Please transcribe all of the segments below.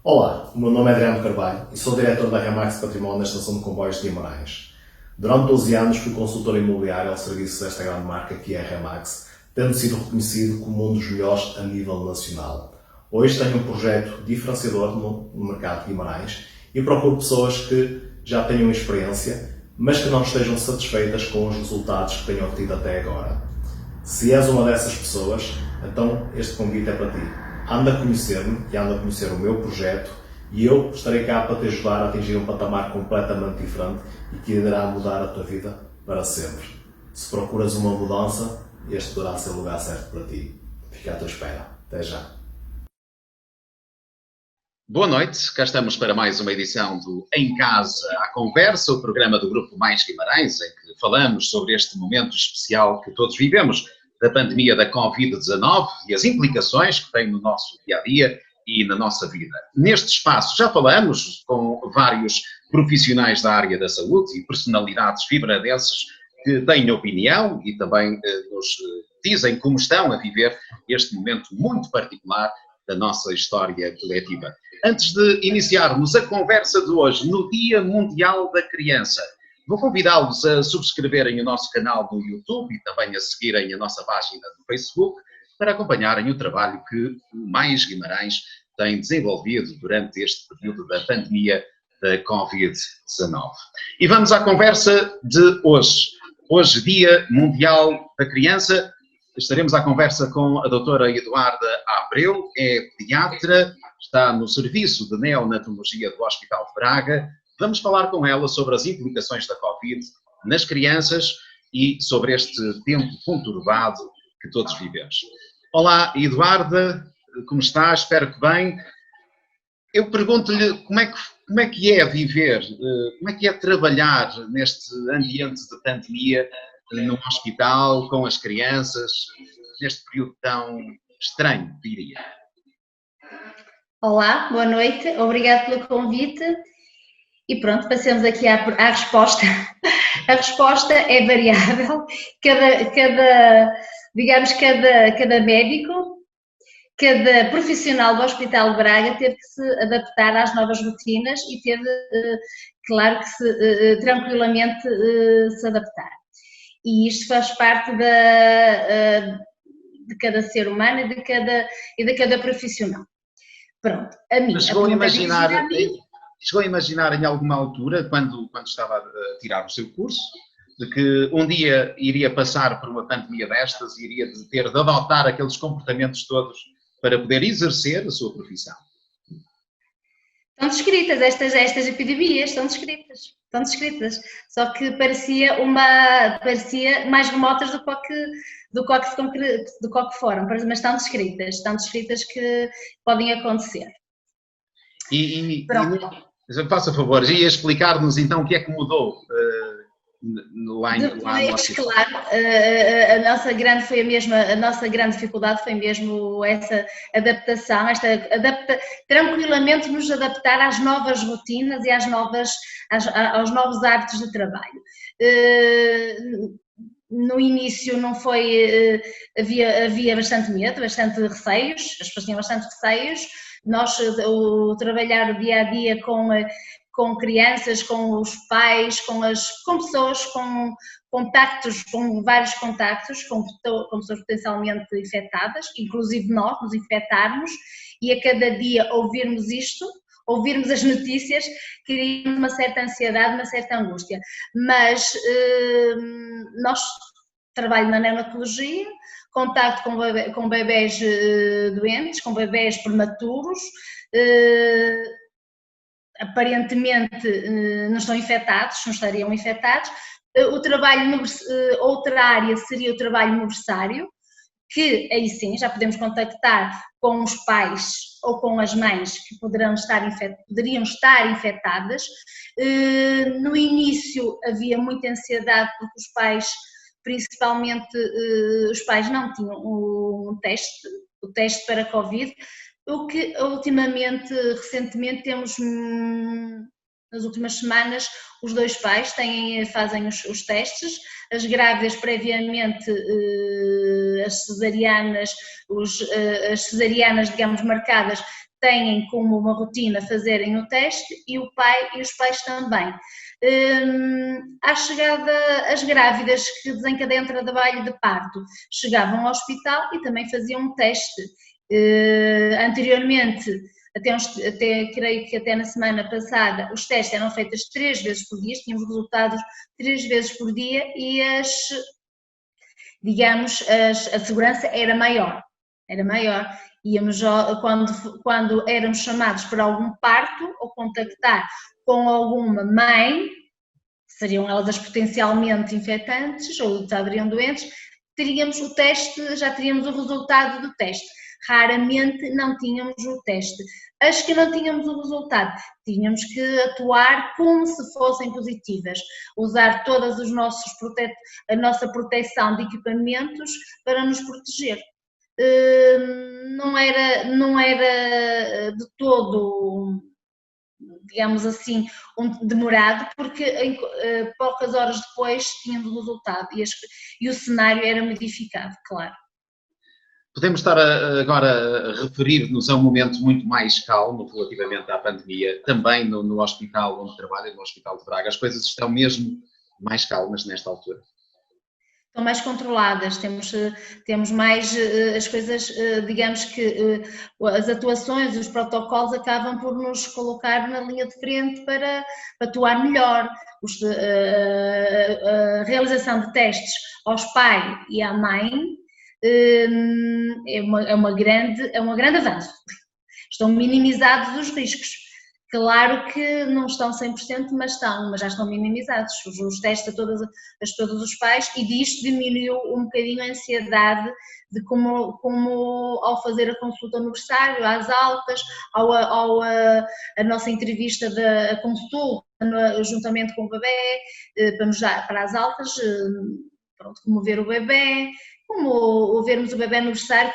Olá, o meu nome é Adriano Carvalho e sou diretor da Remax Património na Estação de Comboios de Guimarães. Durante 12 anos fui consultor imobiliário ao serviço desta grande marca que é a Remax, tendo sido reconhecido como um dos melhores a nível nacional. Hoje tenho um projeto diferenciador no mercado de Guimarães e procuro pessoas que já tenham experiência, mas que não estejam satisfeitas com os resultados que tenham obtido até agora. Se és uma dessas pessoas, então este convite é para ti. Anda a conhecer-me e anda a conhecer o meu projeto e eu estarei cá para te ajudar a atingir um patamar completamente diferente e que irá mudar a tua vida para sempre. Se procuras uma mudança, este poderá ser o lugar certo para ti. Fica à tua espera. Até já. Boa noite, cá estamos para mais uma edição do Em Casa à Conversa, o programa do Grupo Mais Guimarães, em que falamos sobre este momento especial que todos vivemos, da pandemia da Covid-19 e as implicações que tem no nosso dia-a-dia e na nossa vida. Neste espaço já falamos com vários profissionais da área da saúde e personalidades vibradenses que têm opinião e também nos dizem como estão a viver este momento muito particular da nossa história coletiva. Antes de iniciarmos a conversa de hoje, no Dia Mundial da Criança, vou convidá-los a subscreverem o nosso canal no YouTube e também a seguirem a nossa página no Facebook para acompanharem o trabalho que o Mais Guimarães tem desenvolvido durante este período da pandemia da Covid-19. E vamos à conversa de hoje. Hoje, Dia Mundial da Criança, estaremos à conversa com a doutora Eduarda Abreu, é pediatra, está no serviço de neonatologia do Hospital de Braga. Vamos falar com ela sobre as implicações da Covid nas crianças e sobre este tempo conturbado que todos vivemos. Olá, Eduarda, como está? Espero que bem. Eu pergunto-lhe como é que é viver, como é que é trabalhar neste ambiente de pandemia, num hospital, com as crianças, neste período tão estranho, diria. Olá, boa noite, obrigado pelo convite e pronto, passemos aqui à resposta. A resposta é variável, cada médico, cada profissional do Hospital de Braga teve que se adaptar às novas rotinas e teve, claro que tranquilamente se adaptar. E isto faz parte de cada ser humano e de cada profissional. Pronto, a mim. Chegou a imaginar em alguma altura, quando estava a tirar o seu curso, de que um dia iria passar por uma pandemia destas e iria ter de adotar aqueles comportamentos todos para poder exercer a sua profissão? Estão descritas, estas epidemias estão descritas, só que parecia mais remotas do que foram, mas estão descritas que podem acontecer. Faça favor, ia explicar-nos então o que é que mudou lá no hospital. Claro, a nossa grande dificuldade foi mesmo essa adaptação, tranquilamente nos adaptar às novas rotinas e aos novos hábitos de trabalho. No início não foi, havia bastante medo, bastante receios, as pessoas tinham bastante receios. Nós, trabalhar o dia a dia com crianças, com os pais, com pessoas com contactos, com vários contactos, com pessoas potencialmente infectadas, inclusive nós nos infectarmos, e a cada dia ouvirmos as notícias, criamos uma certa ansiedade, uma certa angústia. Mas nós trabalho na neonatologia, contacto com bebés doentes, com bebés prematuros, aparentemente não estão infectados, não estariam infectados. Outra área seria o trabalho no berçário, que aí sim já podemos contactar com os pais ou com as mães que poderiam estar infectadas. No início havia muita ansiedade porque os pais, principalmente os pais, não tinham o teste para Covid, o que recentemente temos, nas últimas semanas, os dois pais fazem os testes, as grávidas previamente, as cesarianas, digamos, marcadas, têm como uma rotina fazerem o teste e o pai e os pais também. À chegada, as grávidas que desencadeiam trabalho de parto chegavam ao hospital e também faziam um teste. Anteriormente, até creio que até na semana passada, os testes eram feitos 3 vezes por dia, tínhamos resultados 3 vezes por dia e digamos, a segurança era maior. Íamos, quando éramos chamados para algum parto ou contactar com alguma mãe, seriam elas as potencialmente infectantes ou estariam doentes, teríamos o teste, já teríamos o resultado do teste. Raramente não tínhamos o teste. As que não tínhamos o resultado, tínhamos que atuar como se fossem positivas, usar todas a nossa proteção de equipamentos para nos proteger. Não era de todo, digamos assim, demorado, porque poucas horas depois tínhamos o resultado e o cenário era modificado, claro. Podemos estar agora a referir-nos a um momento muito mais calmo relativamente à pandemia, também no hospital onde trabalho, no Hospital de Braga. As coisas estão mesmo mais calmas nesta altura? Estão mais controladas, temos mais as coisas, digamos que as atuações, os protocolos acabam por nos colocar na linha de frente para atuar melhor. A realização de testes aos pais e à mãe é um grande avanço. Estão minimizados os riscos. Claro que não estão 100%, mas já estão minimizados os testes a todos os pais e disto diminuiu um bocadinho a ansiedade de como ao fazer a consulta no berçário, às altas, a nossa entrevista da consulta, juntamente com o bebê, para as altas, pronto, como ver o bebê, como vermos o bebê no berçário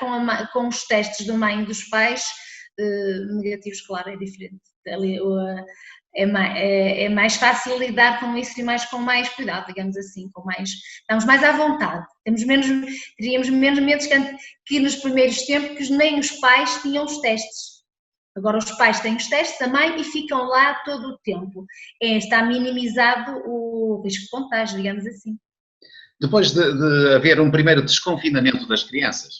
com os testes da mãe e dos pais negativos, claro, é diferente. É mais fácil lidar com isso e com mais cuidado, digamos assim, estamos mais à vontade, teríamos menos medos que nos primeiros tempos, que nem os pais tinham os testes. Agora os pais têm os testes também e ficam lá todo o tempo. Está minimizado o risco de contágio, digamos assim. Depois de haver um primeiro desconfinamento das crianças,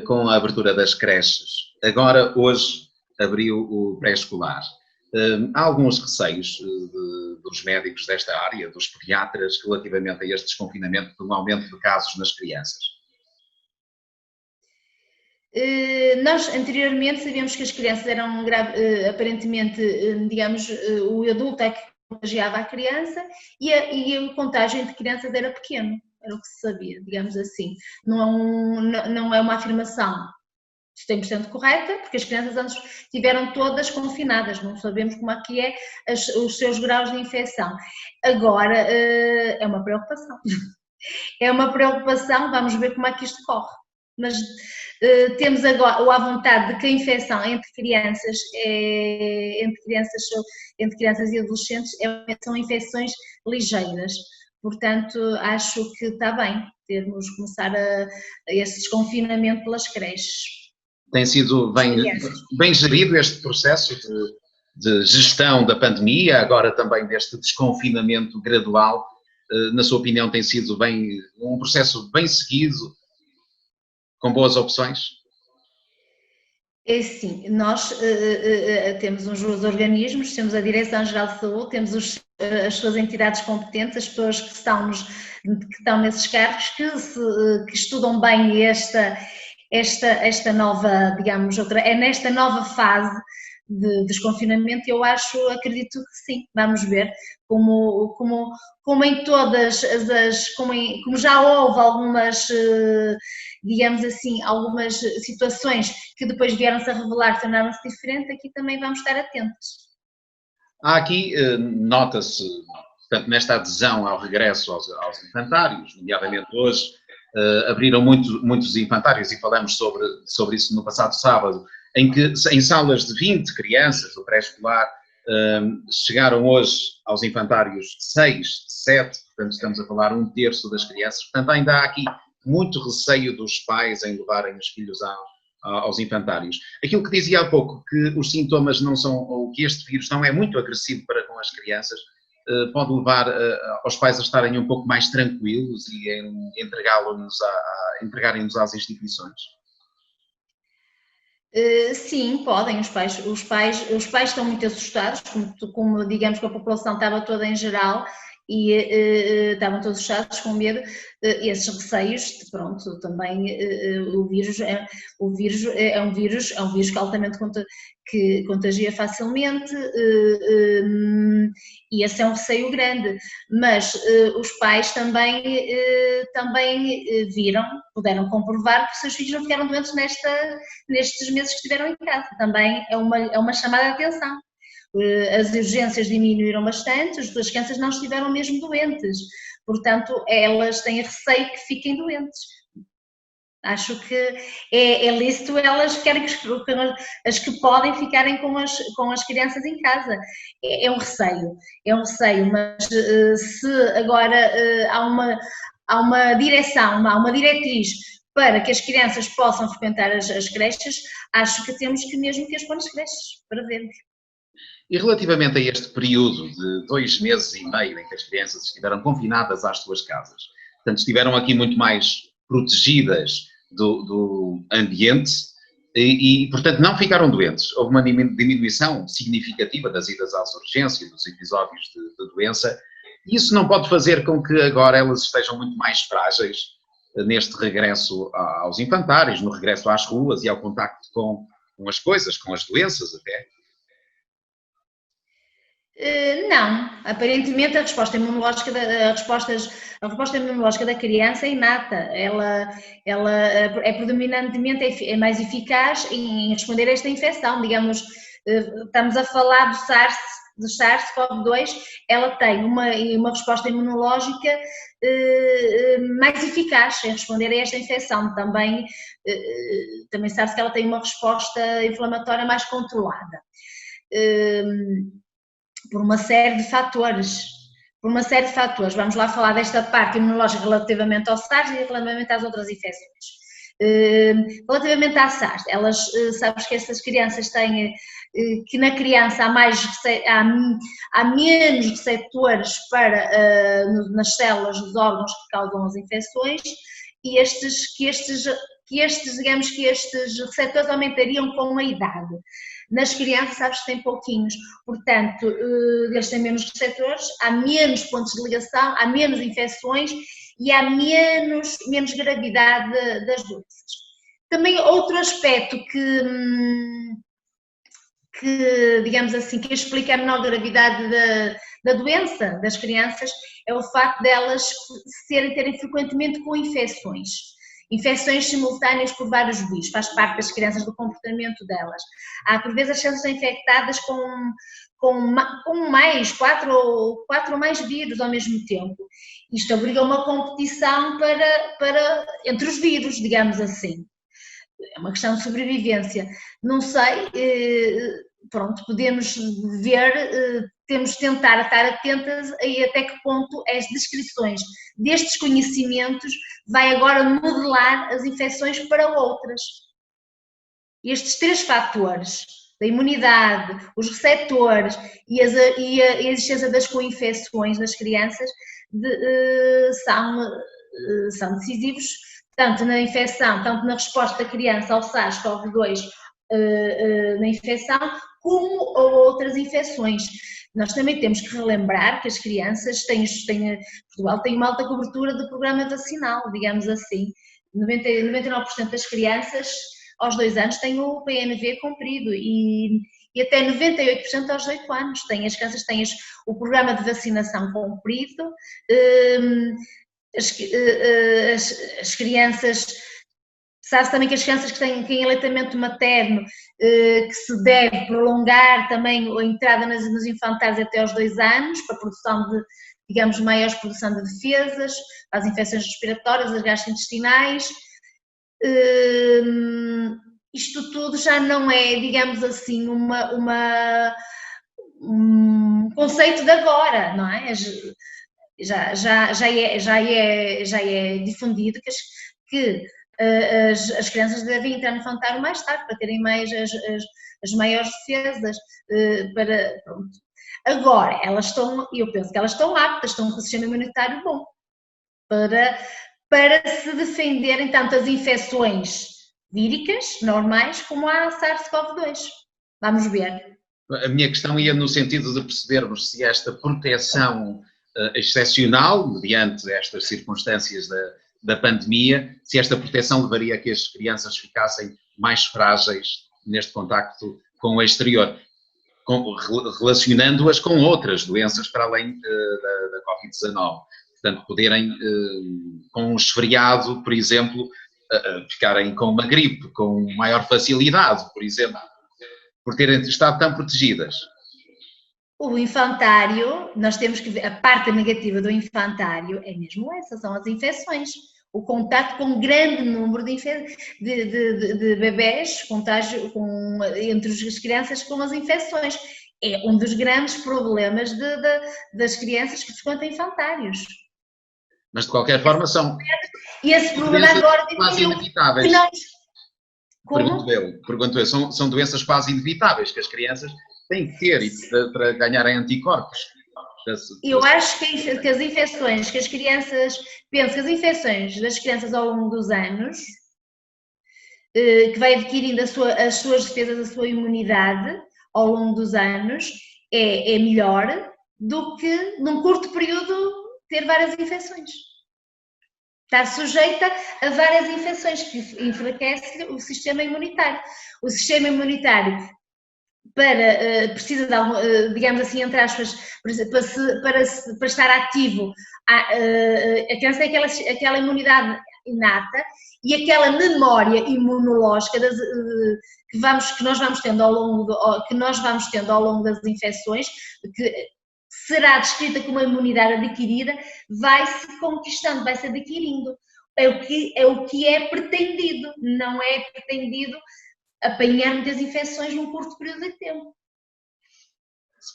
com a abertura das creches, agora hoje abriu o pré-escolar. Há alguns receios dos médicos desta área, dos pediatras, relativamente a este desconfinamento, de um aumento de casos nas crianças? Nós anteriormente sabíamos que as crianças eram aparentemente, digamos, o adulto é que contagiava a criança e o contágio entre crianças era pequeno, era o que se sabia, digamos assim. Não é uma afirmação 100% correta, porque as crianças antes estiveram todas confinadas, não sabemos como é que é os seus graus de infecção. Agora é uma preocupação. É uma preocupação, vamos ver como é que isto corre. Mas temos agora a vontade de que a infecção entre crianças e adolescentes são infecções ligeiras. Portanto, acho que está bem termos começar esse desconfinamento pelas creches. Tem sido bem gerido este processo de gestão da pandemia, agora também deste desconfinamento gradual. Na sua opinião, tem sido um processo bem seguido, com boas opções? É sim, nós temos os organismos, temos a Direção-Geral de Saúde, temos as suas entidades competentes, as pessoas que estão nesses cargos, que estudam bem esta nova, digamos, é nesta nova fase de desconfinamento. Eu acredito que sim, vamos ver como em todas como já houve algumas, digamos assim, algumas situações que depois vieram-se a revelar, tornaram-se diferentes, aqui também vamos estar atentos. Há aqui, nota-se, portanto, nesta adesão ao regresso aos infantários, nomeadamente hoje, abriram muitos infantários e falamos sobre isso no passado sábado, em que em salas de 20 crianças do pré-escolar chegaram hoje aos infantários 6, 7, portanto estamos a falar 1/3 das crianças, portanto ainda há aqui muito receio dos pais em levarem os filhos aos infantários. Aquilo que dizia há pouco, que os sintomas não são, ou que este vírus não é muito agressivo para com as crianças, pode levar aos pais a estarem um pouco mais tranquilos e em entregarem-nos às instituições? Sim, podem, os pais estão muito assustados, como digamos que a população estava toda em geral, e estavam todos assustados com medo, esses receios, pronto, também o vírus é um vírus que altamente que contagia facilmente, e esse é um receio grande, mas os pais também viram, puderam comprovar que os seus filhos não ficaram doentes nestes meses que estiveram em casa, também é uma chamada de atenção. As urgências diminuíram bastante, as duas crianças não estiveram mesmo doentes, portanto elas têm receio que fiquem doentes. Acho que é lícito elas ficarem, as que podem ficarem com as crianças em casa. É um receio, mas se agora há uma direção, há uma diretriz para que as crianças possam frequentar as creches, acho que temos que mesmo que as pôr nas creches, para vermos. E relativamente a este período de 2 meses e meio em que as crianças estiveram confinadas às suas casas, portanto estiveram aqui muito mais protegidas do ambiente e, portanto, não ficaram doentes. Houve uma diminuição significativa das idas às urgências, dos episódios de doença, e isso não pode fazer com que agora elas estejam muito mais frágeis neste regresso aos infantários, no regresso às ruas e ao contacto com as coisas, com as doenças até. Não, aparentemente a resposta imunológica da criança é inata, ela é predominantemente é mais eficaz em responder a esta infecção, digamos, estamos a falar do SARS-CoV-2, ela tem uma resposta imunológica mais eficaz em responder a esta infecção, também sabe-se que ela tem uma resposta inflamatória mais controlada. Por uma série de fatores. Vamos lá falar desta parte imunológica relativamente ao SARS e relativamente às outras infecções. Relativamente à SARS, sabes que estas crianças têm, que na criança há menos receptores nas células dos órgãos que causam as infecções e digamos que estes receptores aumentariam com a idade. Nas crianças, sabes que tem pouquinhos, portanto, eles têm menos receptores, há menos pontos de ligação, há menos infecções e há menos gravidade das doenças. Também outro aspecto que digamos assim, que explica a menor gravidade da doença das crianças é o facto delas terem frequentemente com infecções simultâneas por vários vírus, faz parte das crianças, do comportamento delas. Há, por vezes, as crianças são infectadas com mais, 4 ou mais vírus ao mesmo tempo. Isto obriga a uma competição entre os vírus, digamos assim. É uma questão de sobrevivência. Não sei, pronto, podemos ver, temos de tentar estar atentas a até que ponto as descrições destes conhecimentos vai agora modelar as infecções para outras. Estes 3 fatores, da imunidade, os receptores e a existência das co-infecções nas crianças são decisivos, tanto na infecção, tanto na resposta da criança ao SARS-CoV-2 na infecção, como a outras infecções. Nós também temos que relembrar que as crianças Portugal tem uma alta cobertura do programa vacinal, digamos assim. 99% das crianças aos 2 anos têm o PNV cumprido e até 98% aos 8 anos. As crianças têm o programa de vacinação cumprido. As crianças, sabe-se também que as crianças que têm aleitamento materno, que se deve prolongar também a entrada nos infantários até aos 2 anos, para a produção de, digamos, maior produção de defesas, para as infecções respiratórias, as gastrointestinais. Isto tudo já não é, digamos assim, um conceito de agora, não é? Já é difundido que as crianças devem entrar no infantário mais tarde para terem mais as maiores defesas. Pronto. Agora, eu penso que elas estão aptas, estão com o sistema imunitário bom para se defenderem tanto das infecções víricas normais como a SARS-CoV-2. Vamos ver. A minha questão ia no sentido de percebermos se esta proteção excepcional, mediante estas circunstâncias da pandemia, se esta proteção levaria a que as crianças ficassem mais frágeis neste contacto com o exterior, relacionando-as com outras doenças para além da Covid-19. Portanto, poderem, com um resfriado, por exemplo, ficarem com uma gripe, com maior facilidade, por exemplo, por terem estado tão protegidas. O infantário, nós temos que ver, a parte negativa do infantário é mesmo essa, são as infecções. O contato com um grande número de bebés, contágio entre as crianças com as infecções. É um dos grandes problemas das crianças que frequentam infantários. Mas de qualquer forma são... E esse problema agora quase inevitáveis. Como? Pergunto eu, são doenças quase inevitáveis que as crianças têm que ter para ganharem anticorpos. Eu acho que as infecções que as crianças... Penso que as infecções das crianças ao longo dos anos, que vai adquirindo as suas defesas, a sua imunidade ao longo dos anos, é melhor do que num curto período ter várias infecções. Está sujeita a várias infecções que enfraquece o sistema imunitário. O sistema imunitário precisa de, digamos assim, entre aspas, para estar ativo, a criança tem aquela imunidade inata e aquela memória imunológica que nós vamos tendo ao longo das infecções, que será descrita como uma imunidade adquirida, vai-se conquistando, vai-se adquirindo. É o que é pretendido, não é pretendido apanhar muitas infecções num curto período de tempo.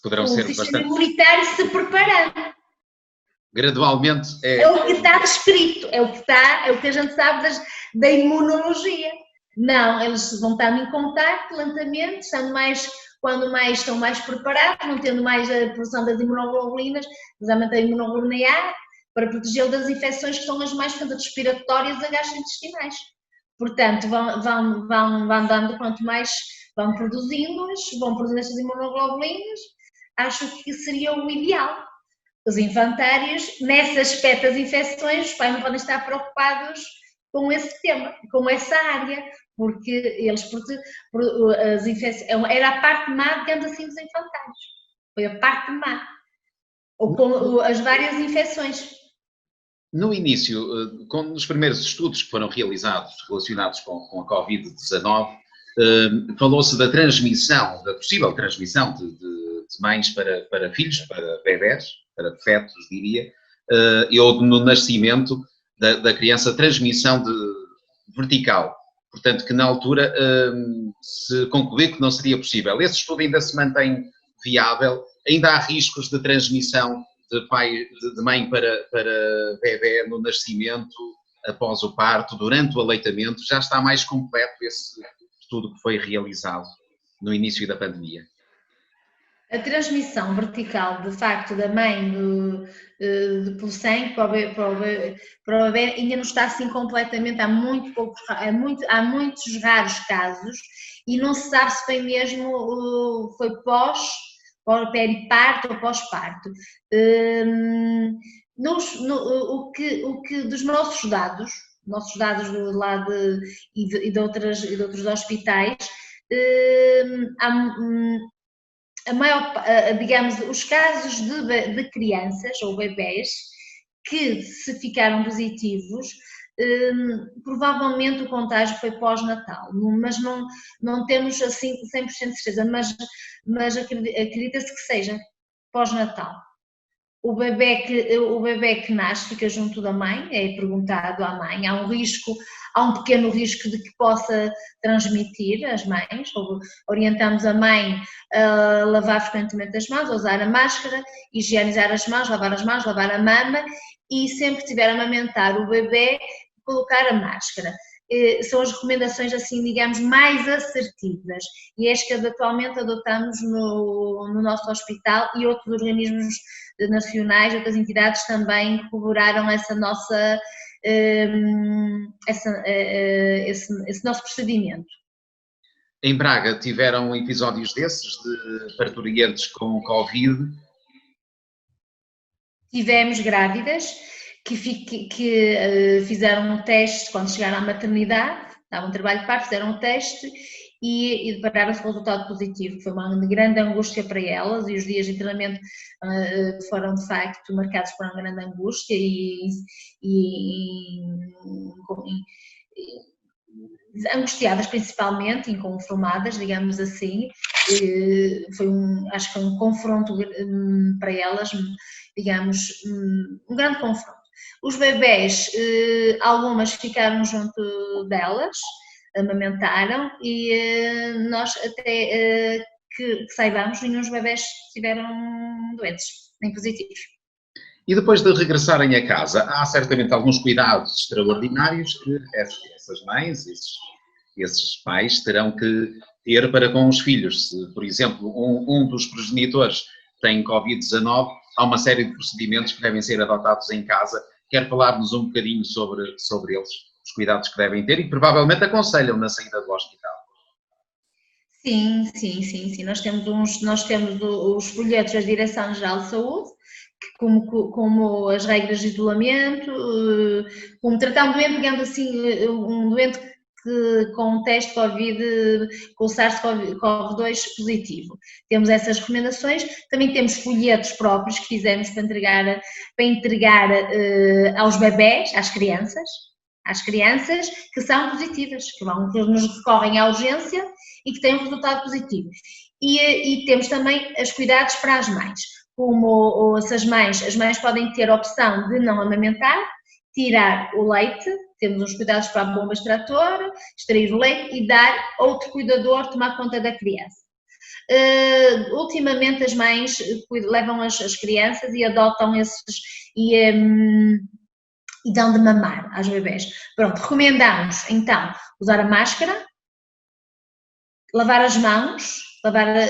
Poderão o ser sistema bastante... imunitário se preparando. Gradualmente É o que está descrito, é o que a gente sabe da imunologia. Não, eles vão estando em contacto lentamente, quando estão mais preparados, não tendo mais a produção das imunoglobulinas, exatamente a imunoglobulina A, para protegê-lo das infecções que são as mais respiratórias e gastrointestinais. Portanto, vão dando, quanto mais vão produzindo estas imunoglobulinas, acho que seria o ideal. Os infantários, nesse aspecto das infecções, os pais não podem estar preocupados com esse tema, com essa área, porque as infecções, era a parte má, digamos assim, dos infantários. Foi a parte má. Ou com as várias infecções. No início, nos primeiros estudos que foram realizados relacionados com a Covid-19, falou-se da possível transmissão de mães para filhos, para bebés, para fetos, diria, ou no nascimento da criança, transmissão vertical. Portanto, que na altura se concluiu que não seria possível. Esse estudo ainda se mantém viável, ainda há riscos de transmissão de mãe para bebé no nascimento, após o parto, durante o aleitamento. Já está mais completo esse estudo que foi realizado no início da pandemia. A transmissão vertical, de facto, da mãe pelo sangue para o bebê ainda não está assim completamente, há muitos raros casos e não se sabe se foi mesmo, foi periparto ou pós-parto. O que dos nossos dados do lado e de outros hospitais, digamos, os casos de crianças ou bebés que se ficaram positivos, provavelmente o contágio foi pós-natal, mas não temos assim 100% de certeza, mas acredita-se que seja pós-natal. O bebé que nasce fica junto da mãe, é perguntado à mãe, há um pequeno risco de que possa transmitir às mães, orientamos a mãe a lavar frequentemente as mãos, a usar a máscara, higienizar as mãos, lavar a mama e sempre que tiver a amamentar o bebé, colocar a máscara. são as recomendações, assim, digamos, mais assertivas, e é as que atualmente adotamos no nosso hospital, e outros organismos nacionais, outras entidades também corroboraram essa nossa, esse nosso procedimento. Em Braga tiveram episódios desses de parturientes com Covid? Tivemos grávidas que fizeram um teste quando chegaram à maternidade, estavam em trabalho de parto, fizeram um teste e depararam-se com o resultado positivo. Foi uma grande angústia para elas, e os dias de internamento foram de facto marcados por uma grande angústia angustiadas principalmente, inconformadas, digamos assim. Acho que foi um confronto para elas, digamos, um grande confronto. Os bebés, algumas ficaram junto delas, amamentaram, e nós até que saibamos, nenhum dos bebés estiveram doentes, nem positivos. E depois de regressarem a casa, há certamente alguns cuidados extraordinários que essas mães, esses pais terão que ter para com os filhos. Se, por exemplo, um dos progenitores tem Covid-19, há uma série de procedimentos que devem ser adotados em casa. Quer falar-nos um bocadinho sobre eles, os cuidados que devem ter, e provavelmente aconselham na saída do hospital. Sim. Nós temos os folhetos da Direção-Geral de Saúde, como as regras de isolamento, como tratar um doente, digamos assim, um doente com um teste Covid, com o SARS-CoV-2 positivo. Temos essas recomendações, também temos folhetos próprios que fizemos para entregar aos bebés, às crianças que são positivas, que nos recorrem à urgência e que têm um resultado positivo. E temos também os cuidados para as mães, como as mães podem ter a opção de não amamentar, tirar o leite, temos uns cuidados para a bomba extratora, extrair o leite e dar outro cuidador tomar conta da criança. Ultimamente as mães levam as crianças e adotam esses e dão de mamar às bebés. Pronto, recomendamos então usar a máscara, lavar as mãos,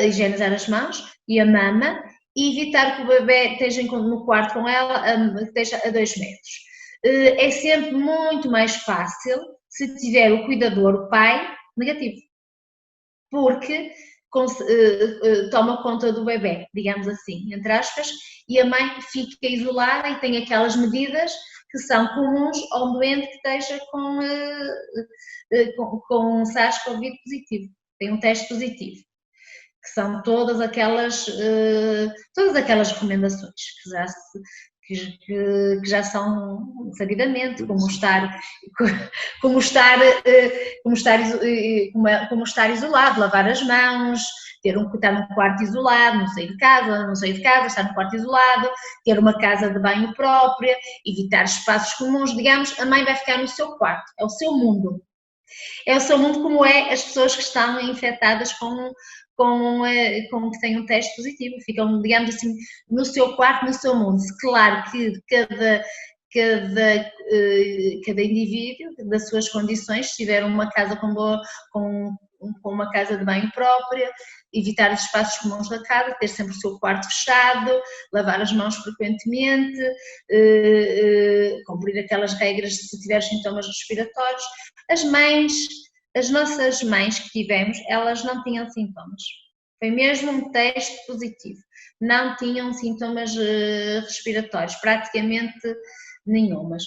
higienizar as mãos e a mama, e evitar que o bebê esteja no quarto com ela, esteja a 2 metros. É sempre muito mais fácil se tiver o cuidador, o pai, negativo, porque toma conta do bebê, digamos assim, entre aspas, e a mãe fica isolada e tem aquelas medidas que são comuns a um doente que esteja com SARS-CoV positivo, tem um teste positivo, que são todas aquelas recomendações que já são sabidamente, como estar isolado, lavar as mãos, estar num quarto isolado, não sair de casa, estar num quarto isolado, ter uma casa de banho própria, evitar espaços comuns, digamos, a mãe vai ficar no seu quarto, é o seu mundo. É o seu mundo, como é as pessoas que estão infectadas com que têm um teste positivo, ficam, digamos assim, no seu quarto, no seu mundo. Claro que cada indivíduo, das suas condições, se tiver uma casa com uma casa de banho própria, evitar os espaços comuns da casa, ter sempre o seu quarto fechado, lavar as mãos frequentemente, cumprir aquelas regras se tiver sintomas respiratórios. As nossas mães que tivemos, elas não tinham sintomas. Foi mesmo um teste positivo. Não tinham sintomas respiratórios, praticamente nenhumas.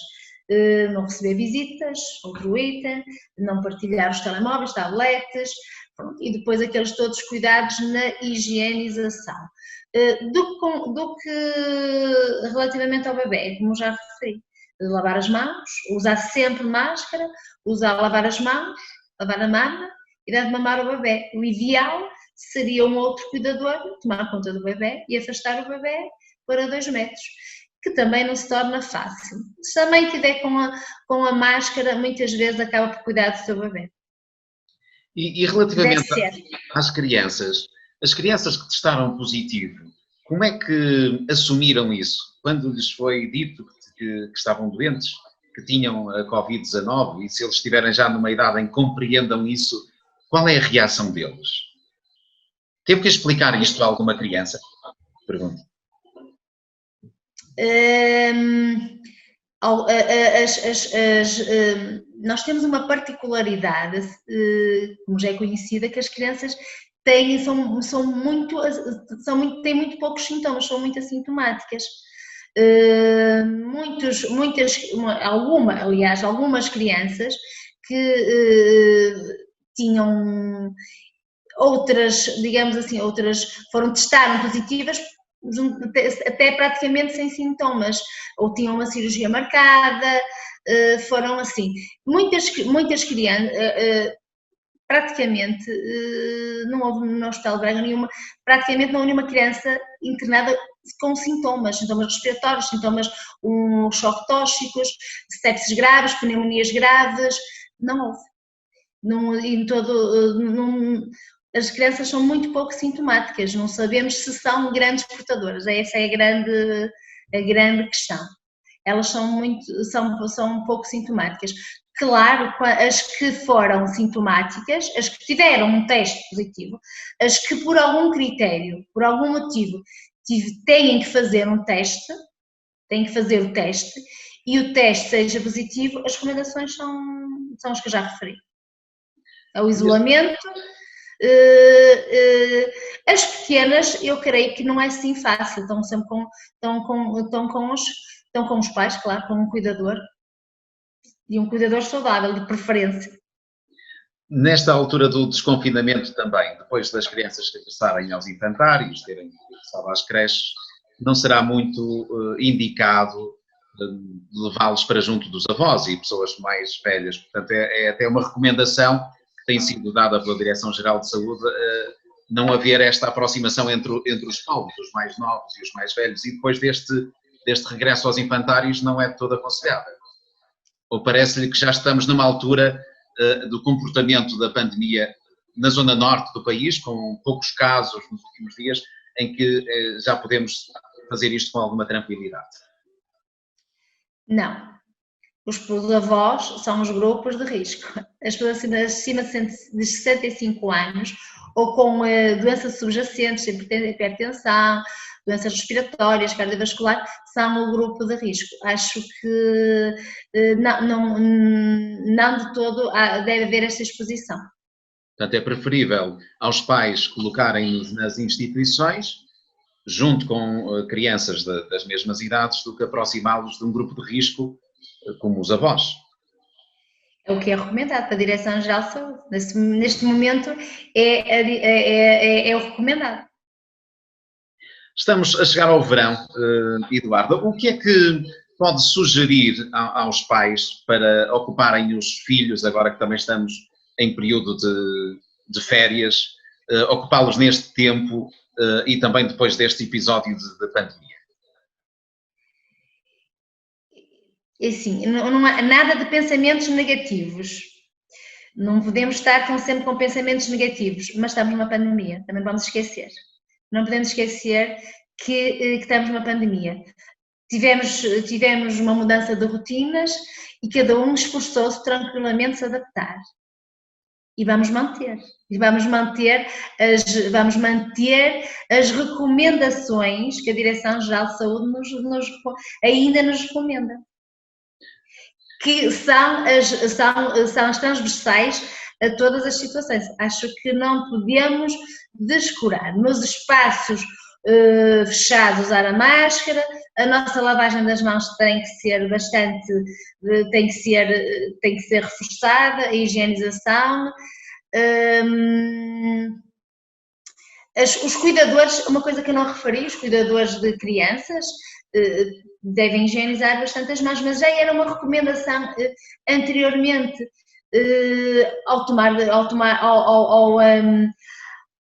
Não receber visitas, outro item, não partilhar os telemóveis, tabletes, pronto, e depois aqueles todos os cuidados na higienização. Do que relativamente ao bebê, como já referi, lavar as mãos, usar sempre máscara, lavar as mãos, lavar a mama e dar de mamar ao bebê. O ideal seria um outro cuidador tomar conta do bebê e afastar o bebê para 2 metros, que também não se torna fácil. Se a mãe estiver com a máscara, muitas vezes acaba por cuidar do seu bebê. E relativamente às crianças, as crianças que testaram positivo, como é que assumiram isso? Quando lhes foi dito que estavam doentes? que tinham a Covid-19 e se eles estiverem já numa idade em que compreendam isso, qual é a reação deles? Teve que explicar isto a alguma criança? Pergunto. Nós temos uma particularidade, como já é conhecida, que as crianças têm muito poucos sintomas, são muito assintomáticas. Algumas crianças que tinham outras, digamos assim, testaram positivas até praticamente sem sintomas, ou tinham uma cirurgia marcada, foram assim. Muitas crianças, praticamente, não houve no Hospital de Braga praticamente não houve nenhuma criança internada com sintomas respiratórios, choque tóxicos, sepses graves, pneumonias graves, não houve. As crianças são muito pouco sintomáticas, não sabemos se são grandes portadoras, essa é a grande questão. Elas são pouco sintomáticas. Claro, as que foram sintomáticas, as que tiveram um teste positivo, as que por algum critério, por algum motivo, têm que fazer o teste, e o teste seja positivo, as recomendações são as que eu já referi. É o isolamento. As pequenas, eu creio que não é assim fácil, estão sempre com os pais, claro, com um cuidador, e um cuidador saudável, de preferência. Nesta altura do desconfinamento também, depois das crianças regressarem aos infantários, terem regressado às creches, não será muito indicado levá-los para junto dos avós e pessoas mais velhas. Portanto, é até uma recomendação que tem sido dada pela Direção-Geral de Saúde, não haver esta aproximação entre os povos, os mais novos e os mais velhos, e depois deste regresso aos infantários não é de todo aconselhável. Ou parece-lhe que já estamos numa altura do comportamento da pandemia na zona norte do país, com poucos casos nos últimos dias, em que já podemos fazer isto com alguma tranquilidade? Não. Os avós são os grupos de risco. As pessoas acima de 65 anos ou com doenças subjacentes, hipertensão, doenças respiratórias, cardiovascular, são o grupo de risco. Acho que não de todo deve haver esta exposição. Portanto, é preferível aos pais colocarem-nos nas instituições, junto com crianças das mesmas idades, do que aproximá-los de um grupo de risco como os avós. É o que é recomendado para a Direção-Geral de Saúde. Neste momento é o recomendado. Estamos a chegar ao verão, Eduardo. O que é que pode sugerir aos pais para ocuparem os filhos, agora que também estamos em período de férias, ocupá-los neste tempo e também depois deste episódio de pandemia? Assim, não há nada de pensamentos negativos. Não podemos estar sempre com pensamentos negativos, mas estamos numa pandemia, também vamos esquecer. Não podemos esquecer que estamos numa pandemia. Tivemos uma mudança de rotinas e cada um esforçou-se tranquilamente a se adaptar. E vamos manter. Vamos manter as recomendações que a Direção-Geral de Saúde ainda nos recomenda, que são as transversais a todas as situações. Acho que não podemos descurar. Nos espaços fechados, usar a máscara, a nossa lavagem das mãos tem que ser reforçada, a higienização. Os cuidadores, uma coisa que eu não referi, os cuidadores de crianças devem higienizar bastante as mãos, mas já era uma recomendação anteriormente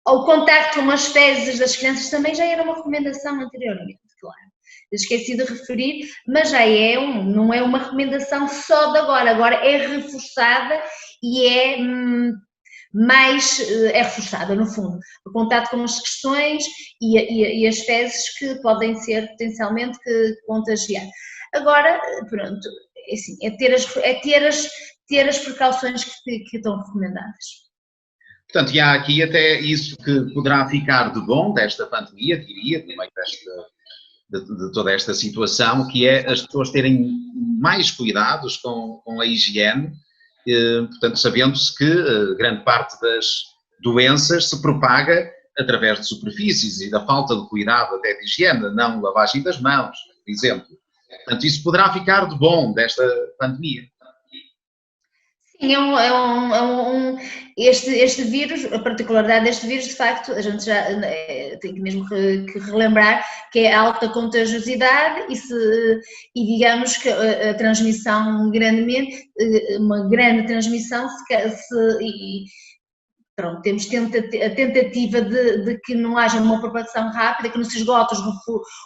ao contacto com as fezes das crianças, também já era uma recomendação anteriormente, claro. Esqueci de referir, mas já não é uma recomendação só de agora é reforçada e é reforçada, no fundo, o contato com as questões e as fezes que podem ser potencialmente contagiar. Agora, pronto, assim, ter as precauções que estão recomendadas. Portanto, e há aqui até isso que poderá ficar de bom desta pandemia, diria, no meio de toda esta situação, que é as pessoas terem mais cuidados com a higiene, portanto, sabendo-se que grande parte das doenças se propaga através de superfícies e da falta de cuidado até de higiene, não lavagem das mãos, por exemplo. Portanto, isso poderá ficar de bom desta pandemia. Sim, este vírus, a particularidade deste vírus, de facto, a gente já tem mesmo que relembrar que é a alta contagiosidade e digamos que a transmissão uma grande transmissão pronto, temos a tentativa de que não haja uma propagação rápida, que não se esgotem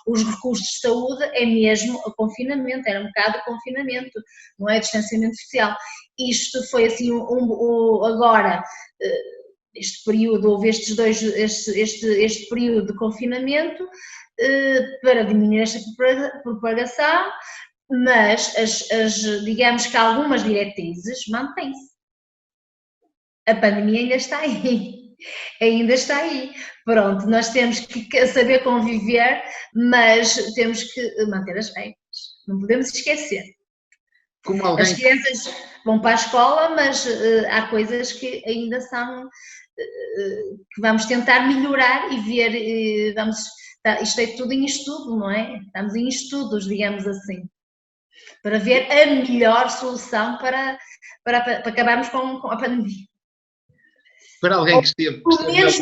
os recursos de saúde, é mesmo o confinamento, era um bocado o confinamento, não é distanciamento social. Isto foi assim, agora, este período, houve este período de confinamento para diminuir esta propagação, mas digamos que algumas diretrizes mantêm-se. A pandemia ainda está aí. Pronto, nós temos que saber conviver, mas temos que manter as regras, não podemos esquecer. As crianças vão para a escola, mas há coisas que ainda são, que vamos tentar melhorar e ver, isto é tudo em estudo, não é? Estamos em estudos, digamos assim, para ver a melhor solução para acabarmos com a pandemia. Para alguém que esteve... Pelo menos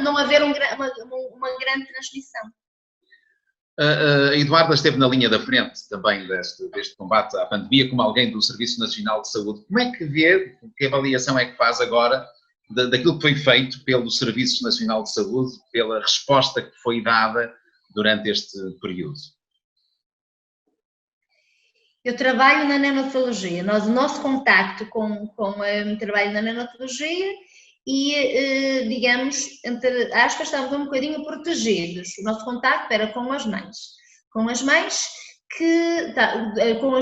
não haver uma grande transmissão. A Eduarda esteve na linha da frente também deste combate à pandemia, como alguém do Serviço Nacional de Saúde. Como é que vê, que avaliação é que faz agora daquilo que foi feito pelo Serviço Nacional de Saúde, pela resposta que foi dada durante este período? Eu trabalho na nanotecnologia. O nosso contacto com o trabalho na nanotecnologia e, digamos, entre aspas, estávamos um bocadinho protegidos. O nosso contacto era com as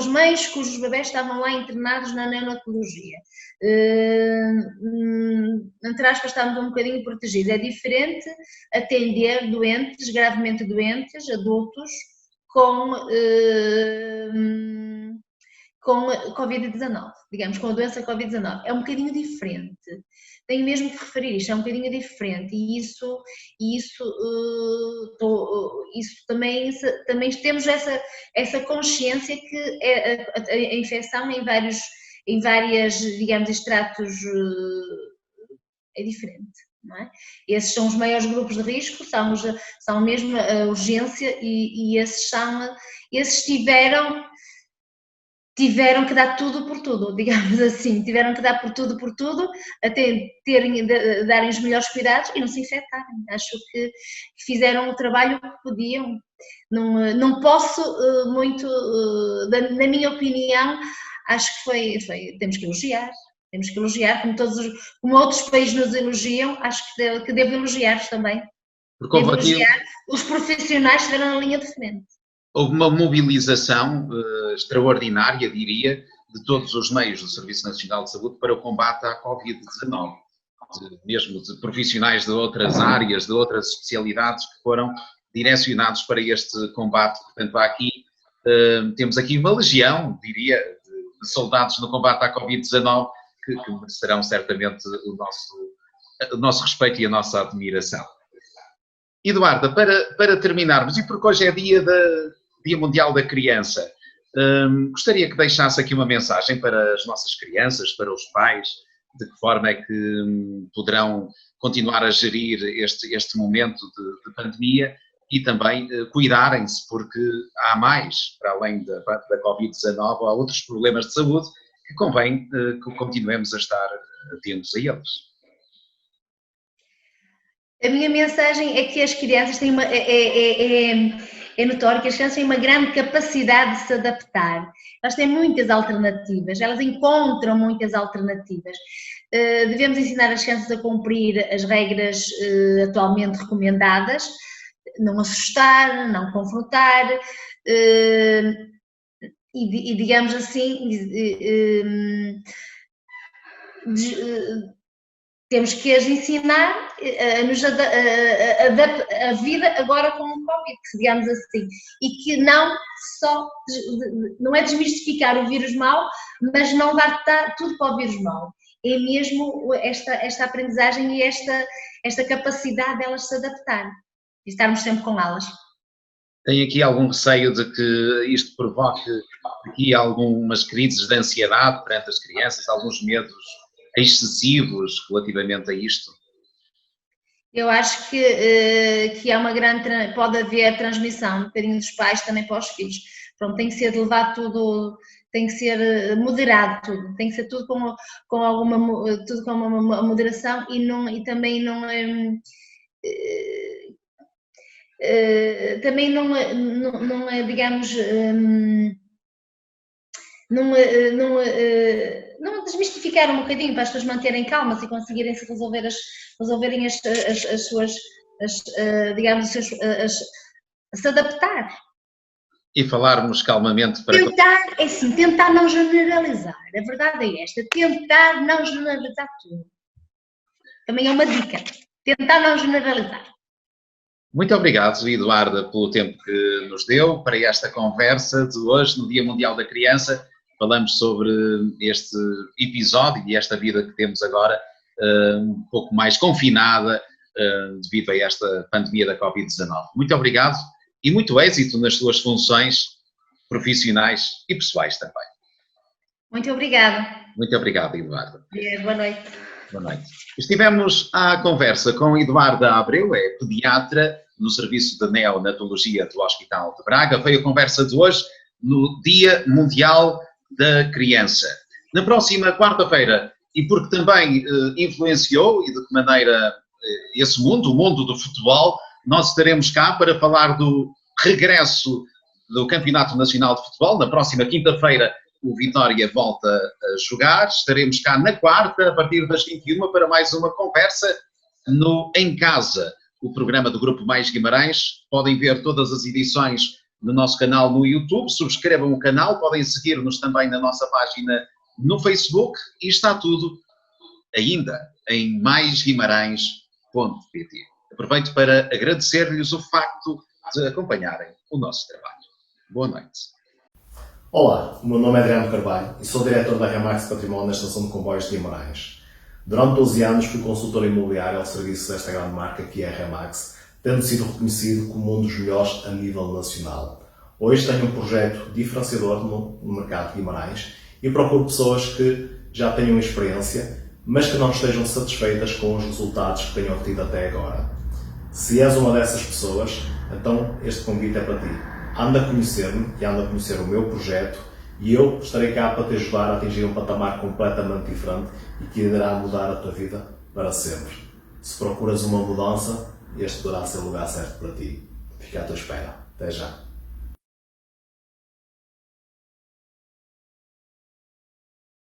mães cujos bebés estavam lá internados na nanotecnologia. Entre aspas, estávamos um bocadinho protegidos. É diferente atender doentes, gravemente doentes, adultos, com Covid-19, digamos, com a doença Covid-19. É um bocadinho diferente. Tenho mesmo que referir isto, é um bocadinho diferente e isso também temos essa consciência que a infecção em várias, digamos, estratos é diferente, não é? Esses são os maiores grupos de risco, são mesmo a urgência e esses tiveram que dar tudo por tudo, digamos assim, tiveram que dar por tudo, até darem os melhores cuidados e não se infectarem. Acho que fizeram o trabalho que podiam. Não posso muito, na minha opinião, acho que temos que elogiar, como outros países nos elogiam, acho que devo elogiar-os também. Devo elogiar os profissionais que estiveram na linha de frente. Houve uma mobilização extraordinária, diria, de todos os meios do Serviço Nacional de Saúde para o combate à Covid-19, mesmo de profissionais de outras áreas, de outras especialidades que foram direcionados para este combate. Portanto, temos aqui uma legião, diria, de soldados no combate à Covid-19 que merecerão certamente o nosso respeito e a nossa admiração. Eduarda, para terminarmos, e porque hoje é Dia Mundial da Criança, gostaria que deixasse aqui uma mensagem para as nossas crianças, para os pais, de que forma é que poderão continuar a gerir este momento de pandemia e também cuidarem-se, porque há mais, para além da Covid-19, há outros problemas de saúde que convém que continuemos a estar atentos a eles. A minha mensagem é que as crianças têm é notório que as crianças têm uma grande capacidade de se adaptar. Elas têm muitas alternativas, elas encontram muitas alternativas. Devemos ensinar as crianças a cumprir as regras atualmente recomendadas, não assustar, não confrontar, e digamos assim, temos que as ensinar a vida agora com o Covid, digamos assim, e que não é desmistificar o vírus mau, mas não dar tudo para o vírus mau. É mesmo esta aprendizagem e esta capacidade delas se adaptar e estarmos sempre com elas. Tem aqui algum receio de que isto provoque aqui algumas crises de ansiedade perante as crianças, alguns medos excessivos relativamente a isto? Eu acho que há pode haver transmissão um bocadinho dos pais também para os filhos. Pronto, tem que ser levado tudo, tem que ser moderado tudo, tem que ser tudo com uma moderação e também não digamos, não desmistificar um bocadinho para as pessoas manterem calmas e conseguirem resolverem as suas, digamos, se adaptar. E falarmos calmamente para... Tentar não generalizar, a verdade é esta, tentar não generalizar tudo. Também é uma dica, tentar não generalizar. Muito obrigado, Eduarda, pelo tempo que nos deu para esta conversa de hoje, no Dia Mundial da Criança. Falamos sobre este episódio e esta vida que temos agora, um pouco mais confinada devido a esta pandemia da Covid-19. Muito obrigado e muito êxito nas suas funções profissionais e pessoais também. Muito obrigada. Muito obrigado, Eduarda. Boa noite. Boa noite. Estivemos à conversa com Eduarda Abreu, é pediatra no Serviço de Neonatologia do Hospital de Braga. Foi a conversa de hoje no Dia Mundial da Criança. Na próxima quarta-feira, e porque também influenciou, e de que maneira esse mundo, o mundo do futebol, nós estaremos cá para falar do regresso do Campeonato Nacional de Futebol. Na próxima quinta-feira, o Vitória volta a jogar. Estaremos cá na quarta, a partir das 21, para mais uma conversa no Em Casa, o programa do Grupo Mais Guimarães. Podem ver todas as edições no nosso canal no YouTube, subscrevam o canal, podem seguir-nos também na nossa página no Facebook e está tudo ainda em maisguimarães.pt. Aproveito para agradecer-lhes o facto de acompanharem o nosso trabalho. Boa noite. Olá, o meu nome é Adriano Carvalho e sou diretor da Remax Património da Estação de Comboios de Guimarães. Durante 12 anos fui consultor imobiliário ao serviço desta grande marca que é a Remax, tendo sido reconhecido como um dos melhores a nível nacional. Hoje tenho um projeto diferenciador no mercado de Guimarães e procuro pessoas que já tenham experiência, mas que não estejam satisfeitas com os resultados que tenham obtido até agora. Se és uma dessas pessoas, então este convite é para ti. Anda a conhecer-me e anda a conhecer o meu projeto e eu estarei cá para te ajudar a atingir um patamar completamente diferente e que irá mudar a tua vida para sempre. Se procuras uma mudança, este poderá ser o lugar certo para ti. Fica à tua espera. Até já.